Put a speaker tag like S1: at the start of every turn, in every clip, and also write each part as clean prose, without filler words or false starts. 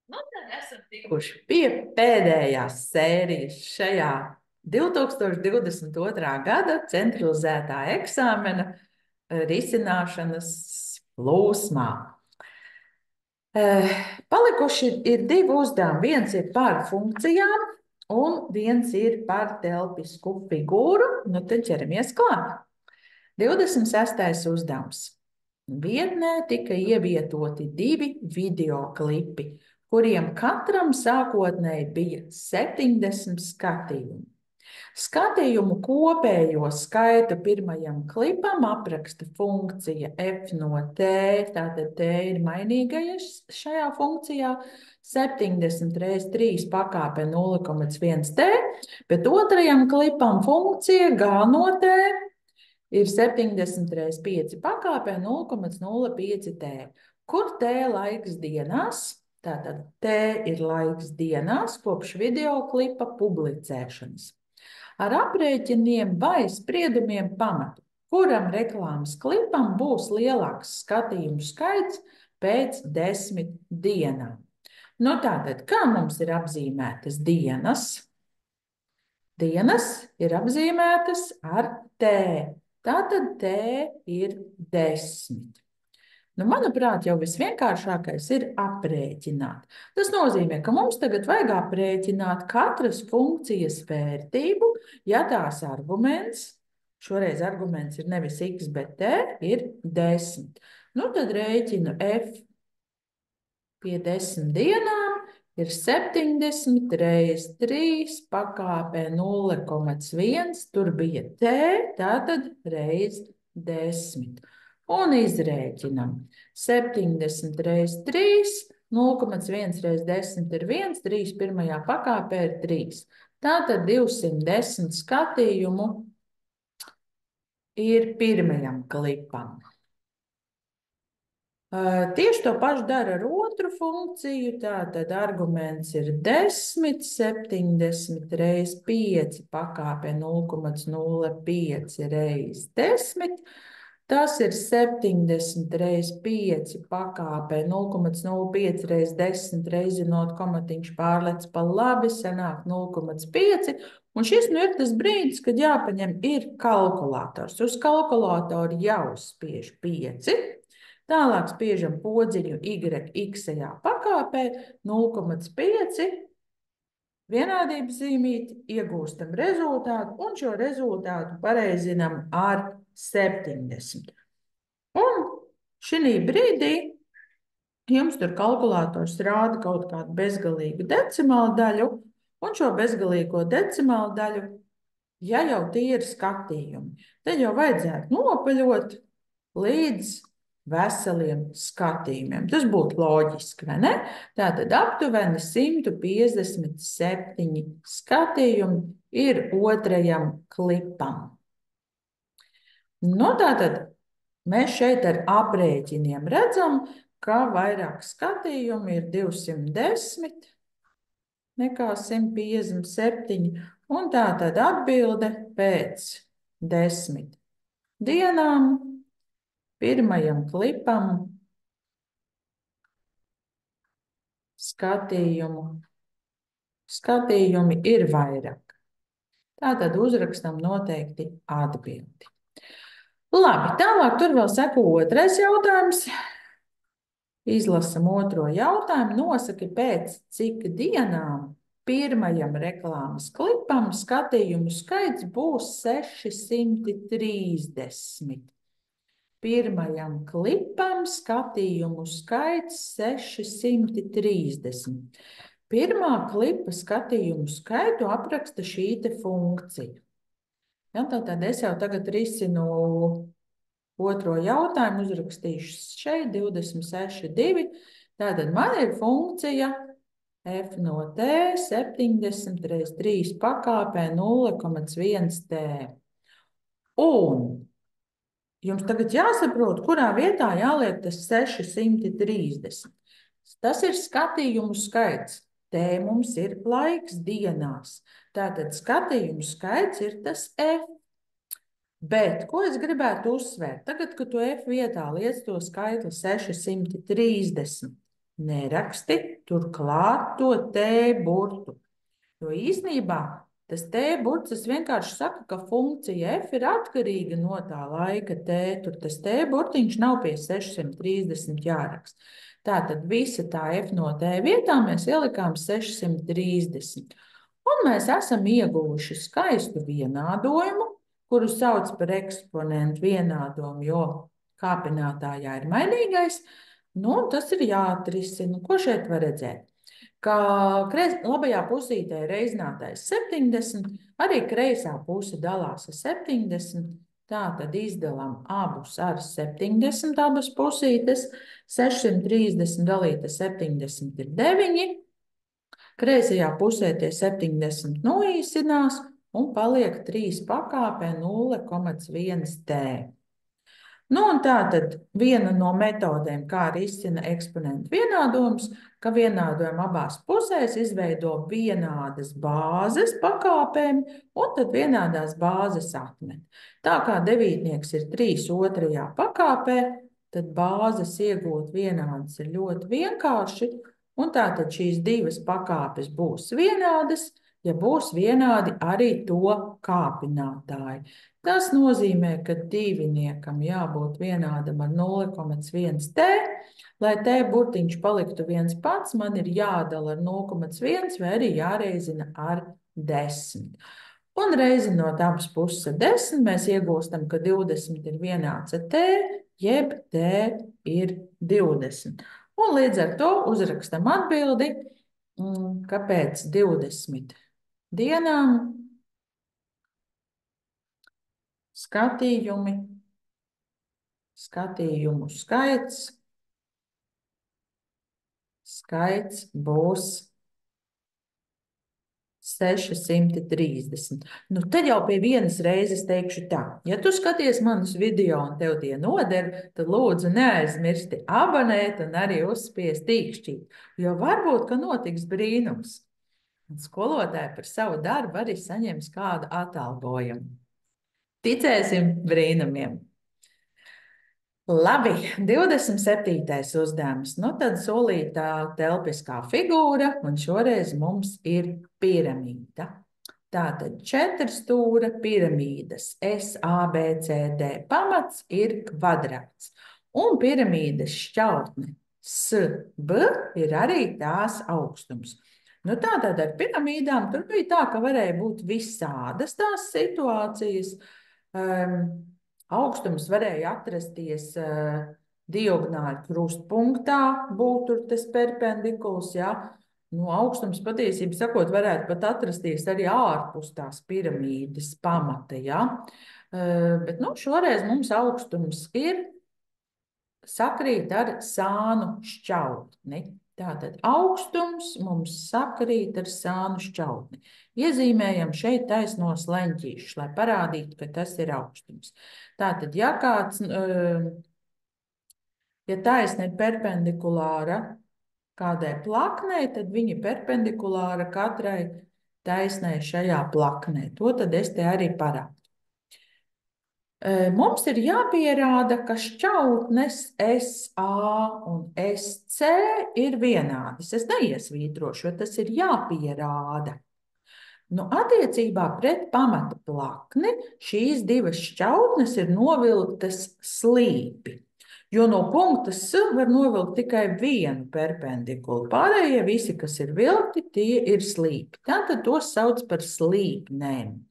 S1: Nu, tad esam tikuši pie pēdējās sērijas šajā 2022. gada centralizētā eksāmena risināšanas plūsmā. Palikuši ir divi uzdevumi. Viens ir par funkcijām, un viens ir par telpisku figūru. Nu, tad ķeramies klāt. 26. uzdevums. Vietnē tika ievietoti divi videoklipi, kuriem katram sākotnēji bija 70 skatījumi. Skatījumu kopējo skaitu pirmajam klipam apraksta funkcija f no t, tātad t ir mainīgais šajā funkcijā, 70 reiz 3 pakāpe 0,1 t, bet otrajam klipam funkcija g no t ir 70 reiz 5 pakāpē 0,05 t. Kur t laiks dienās? Tātad t ir laiks dienās kopš videoklipa publicēšanas. Ar aprēķiniem vai spriedumiem pamatu, kuram reklāmas klipam būs lielāks skatījumu skaits pēc 10 dienām. Nu tātad, kā mums ir apzīmētas dienas? Dienas ir apzīmētas ar T. Tātad T ir 10. Nu, manuprāt, jau visvienkāršākais ir aprēķināt. Tas nozīmē, ka mums tagad vajag aprēķināt katras funkcijas vērtību, ja tās arguments, šoreiz arguments ir nevis x, bet t, ir 10. Nu, tad rēķinu f pie 10 dienām ir 70 reiz 3 pakāpē 0,1, tur bija t, tātad reiz 10. Un izrēķinam. 70 reiz 3, 0,1 reiz 10 ir 1, 3 pirmajā pakāpē ir 3. Tātad 210 skatījumu ir pirmajam klipam. Tieši to pašu dara ar otru funkciju. Tātad arguments ir 10, 70 reiz 5 pakāpē 0,05 reiz 10. Tas ir 70 reiz 5 pakāpē 0,05 reiz 10 reizinot komatiņš pārlec pa labi, sanāk 0,5. Un šis nu ir tas brīdis, kad jāpaņem ir kalkulators. Uz kalkulatoru jau spiež 5. Tālāk spiežam podziņu y pakāpē 0,5. Vienādības zīmīti, iegūstam rezultātu un šo rezultātu pareizinam ar 70. Un šī brīdī jums tur kalkulators rāda kaut kādu bezgalīgu decimālu daļu, un šo bezgalīgo decimālu daļu, ja jau tie ir skatījumi, tad jau vajadzētu nopaļot līdz veseliem skatījumiem. Tas būtu loģiski, vai ne? Tātad aptuveni 157 skatījumi ir otrajam klipam. Nu, tātad mēs šeit ar aprēķiniem redzam, ka vairāk skatījumu ir 210 nekā 157, un tātad atbilde pēc 10 dienām pirmajam klipam skatījumi ir vairāk. Tātad uzrakstam noteikti atbildi. Labi, tālāk tur vēl seko otrais jautājums. Izlasam otro jautājumu. Nosaki pēc cik dienām pirmajam reklāmas klipam skatījumu skaits būs 630. Pirmajam klipam skatījumu skaits 630. Pirmā klipa skatījumu skaitu apraksta šī te funkcija. Ja, tātad es jau tagad risinu otro jautājumu, uzrakstīšu šeit 26,2. Tātad man ir funkcija f no t 70 reiz 3 pakāpē 0,1 t. Un jums tagad jāsaprot, kurā vietā jāliek tas 630. Tas ir skatījumu skaits. T mums ir laiks dienās. Tātad skatījumu skaits ir tas f. Bet, ko es gribētu uzsvērt? Tagad, kad tu f vietā liec to skaitli 630, neraksti turklāt to T burtu. Jo īsnībā tas T burts vienkārši saka, ka funkcija F ir atkarīga no tā laika T. Tur tas T burtiņš nav pie 630 jāraksta. Tātad visa tā F no T vietā mēs ielikām 630. Un mēs esam ieguvuši skaistu vienādojumu, kuru sauc par eksponentu vienādojumu, jo kāpinātājā ir mainīgais. Nu, tas ir jāatrisina. Ko šeit var redzēt? Ka labajā pusītē ir reizinātais 70, arī kreisā puse dalās ar 70. Tā tad izdalām abus ar 70, abas pusītes. 630 dalīt ar 70 ir 9. Kreisajā pusē tie 70 noīsinās un paliek 3 pakāpē 0,1 T. Nu, un tā tad viena no metodēm, kā risina eksponentu vienādojums, ka vienādojumi abās pusēs izveido vienādas bāzes pakāpēm, un tad vienādās bāzes atmet. Tā kā devītnieks ir 3 otrajā pakāpē, tad bāzes iegūt vienādas ir ļoti vienkārši, un tātad šīs divas pakāpes būs vienādas, ja būs vienādi arī to kāpinātāji. Tas nozīmē, ka diviniekam jābūt vienādam ar 0,1 T. Lai T burtiņš paliktu viens pats, man ir jādala ar 0,1 vai arī jāreizina ar 10. Un reizinot abas puses ar 10, mēs iegūstam, ka 20 ir vienāds ar T, jeb T ir 20. Un līdz ar to uzrakstam atbildi, kāpēc 20 dienām skatījumu skaits būs 630. Nu, tad jau pie vienas reizes teikšu tā. Ja tu skaties manus video un tev tie noder, tad lūdzu neaizmirsti abonēt un arī uzspiest tīkšķīt, jo varbūt, ka notiks brīnums. Un skolotāji par savu darbu arī saņems kādu atalgojumu. Ticēsim brīnumiem. Labi, 27. uzdevums. Nu tad solītā telpiskā figūra, un šoreiz mums ir piramīda. Tātad 4 stūra piramīdas S, A, B, C, D pamats ir kvadrāts. Un piramīdas šķautne S, B ir arī tās augstums. Nu tātad ar piramīdām tur bija tā, ka varēja būt visādas tās situācijas. Augstums varēja atrasties diagonāli krustpunktā, būtu tas perpendikuls, ja? Nu, augstums patiesībā sakot varētu pat atrasties arī ārpus tās piramīdas pamata, ja? Bet nu, šoreiz mums augstums ir sakrīt ar sānu šķautni. Tātad augstums mums sakrīt ar sānu šķautni. Iezīmējam šeit taisnos leņķīšus, lai parādītu, ka tas ir augstums. Tātad, ja taisne ir perpendikulāra kādai plaknei, tad viņa ir perpendikulāra katrai taisnei šajā plaknē. To tad es te arī parādu. Mums ir jāpierāda, ka šķautnes SA un SC ir vienādas. Es neiesvītrošu, jo tas ir jāpierāda. Nu, attiecībā pret pamata plakni šīs divas šķautnes ir novilktas slīpi. Jo no punkta S var novilkt tikai vienu perpendikulu. Pārējie visi, kas ir vilkti, tie ir slīpi. Tātad tos sauc par slīpnēm.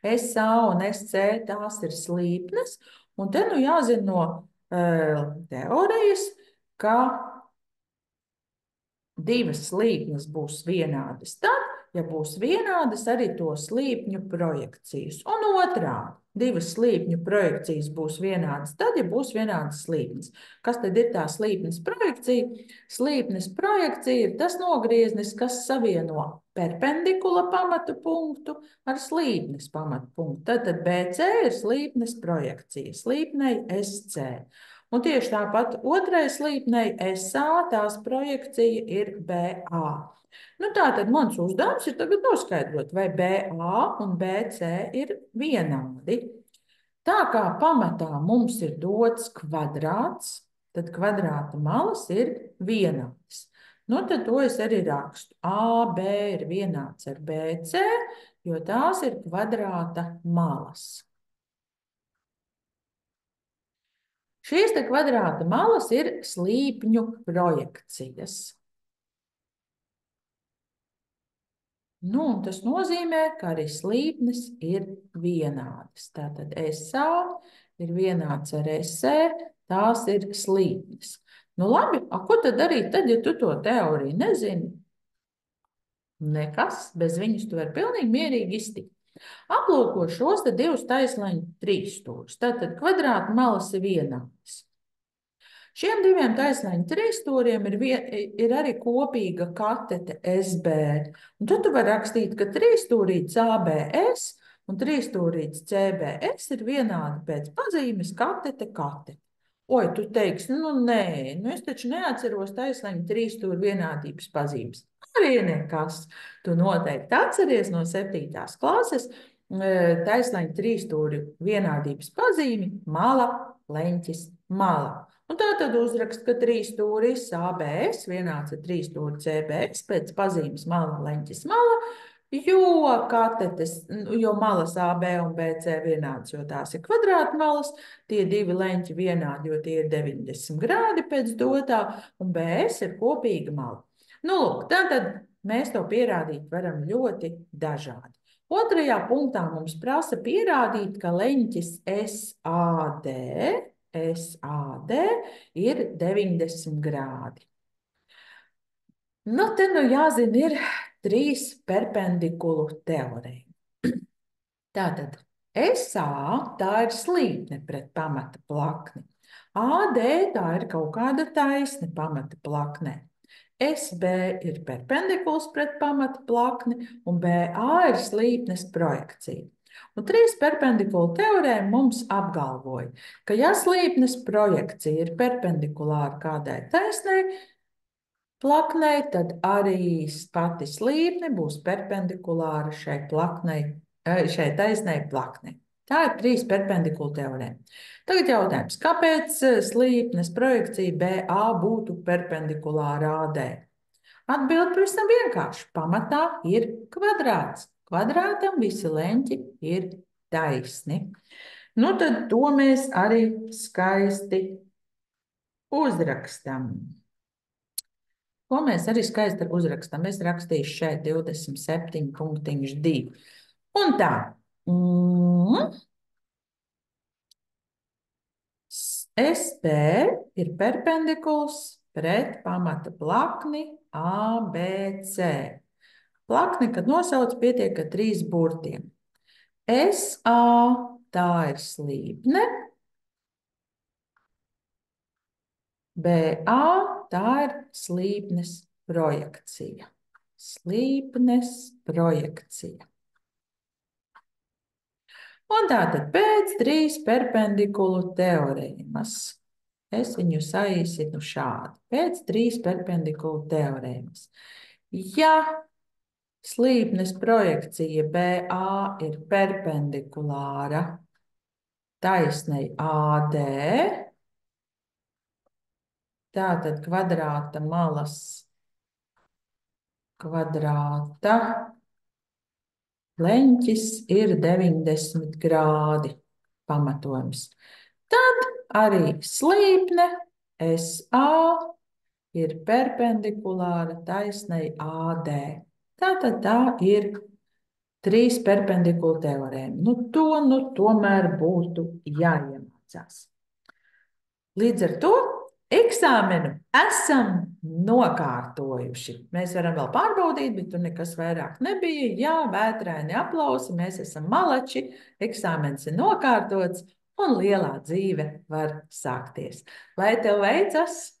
S1: SA un SC tās ir slīpnes, un te nu jāzina no teorijas, ka divas slīpnes būs vienādas tad, ja būs vienādas arī to slīpņu projekcijas. Un otrādi, divas slīpņu projekcijas būs vienādas tad, ja būs vienādas slīpnes. Kas tad ir tā slīpnes projekcija? Slīpnes projekcija ir tas nogrieznis, kas savieno perpendikula pamatu punktu ar slīpnes pamatu punktu. Tad BC ir slīpnes projekcija, slīpnei SC. Un tieši tāpat otrai slīpnei SA tās projekcija ir BA. Nu, tātad mans uzdevums ir tagad noskaidrot, vai BA un BC ir vienādi. Tā kā pamatā mums ir dots kvadrāts, tad kvadrāta malas ir vienādas. Nu, tad to es arī rakstu. AB ir vienāds ar BC, jo tās ir kvadrāta malas. Šīs te kvadrāta malas ir slīpņu projekcijas. Nu, un tas nozīmē, ka arī slīpnes ir vienādas. Tātad SA ir vienāds ar SE, tās ir slīpnes. Nu, labi, ko tad darīt tad, ja tu to teoriju nezini? Nekas, bez viņas tu vari pilnīgi mierīgi iztikt. Aplūko šos te divus taisnleņu trīsstūrus. Tātad kvadrāta malas ir vienādas. Šiem diviem taisnleņu trīsstūriem ir arī kopīga katete SB. Un tad tu vari rakstīt, ka trīsstūrīts ABS un trīsstūrīts CBS ir vienādi pēc pazīmes katete katete. Oi, tu teiksi, nu nē, nu es taču neatceros taisnleņu trīsstūru vienādības pazīmes. Arī nekas. Tu noteikti atceries no 7. klases taisnleņu trīsstūru vienādības pazīmi mala, leņķis, mala. Un tā tad uzrakst, ka trīsstūris ABS vienāds ar trīsstūri CBS pēc pazīmes mala, leņķis, mala, jo malas AB un BC vienādas, jo tās ir kvadrātmalas, tie divi leņķi vienādi, jo tie ir 90 grādi pēc dotā, un BS ir kopīga mala. Nu, lūk, tad mēs to pierādīt varam ļoti dažādi. Otrajā punktā mums prasa pierādīt, ka leņķis SAD ir 90 grādi. Nu, te nu jāzina ir 3 perpendikulu teorēma. Tātad SA tā ir slīpne pret pamata plakni. AD tā ir kaut kāda taisne pamata plaknē. SB ir perpendikuls pret pamata plakni un BA ir slīpnes projekcija. Un 3 perpendikulu teorēma mums apgalvoja, ka ja slīpnes projekcija ir perpendikulāra kādai taisnei plaknei, tad arī pati slīpne būs perpendikulāra šai taisnei plaknei. Tā ir 3 perpendikulu teorēma. Tagad jautājums, kāpēc slīpnes projekcija BA būtu perpendikulāra AD? Atbild pavisam vienkārši. Pamatā ir kvadrāts. Kvadrātam visi leņķi ir taisni. Nu, tad to mēs arī skaisti uzrakstam. Ko mēs arī skaisti uzrakstam? Es rakstīšu šeit 27 punktiņš 2. Un tā. SB ir perpendikuls pret pamata plakni ABC. Plakni, kad nosauc, pietiek ar 3 burtiem. SA tā ir slīpne. BA tā ir slīpnes projekcija. Slīpnes projekcija. Un tātad pēc 3 perpendikulu teorēmas. Es viņu saīsinu šādi. Pēc 3 perpendikulu teorēmas. Ja slīpnes projekcija BA ir perpendikulāra taisnei AD, tātad kvadrāta malas kvadrāta leņķis ir 90 grādi pamatojums. Tad arī slīpne SA ir perpendikulāra taisnei AD. Tātad tā ir 3 perpendikulu teorēma. Nu, to tomēr būtu jāiemācās. Līdz ar to eksāmenu esam nokārtojuši. Mēs varam vēl pārbaudīt, bet tur nekas vairāk nebija. Jā, vētraini aplausi, mēs esam malači, eksāmens ir nokārtots un lielā dzīve var sākties. Lai tev veicas!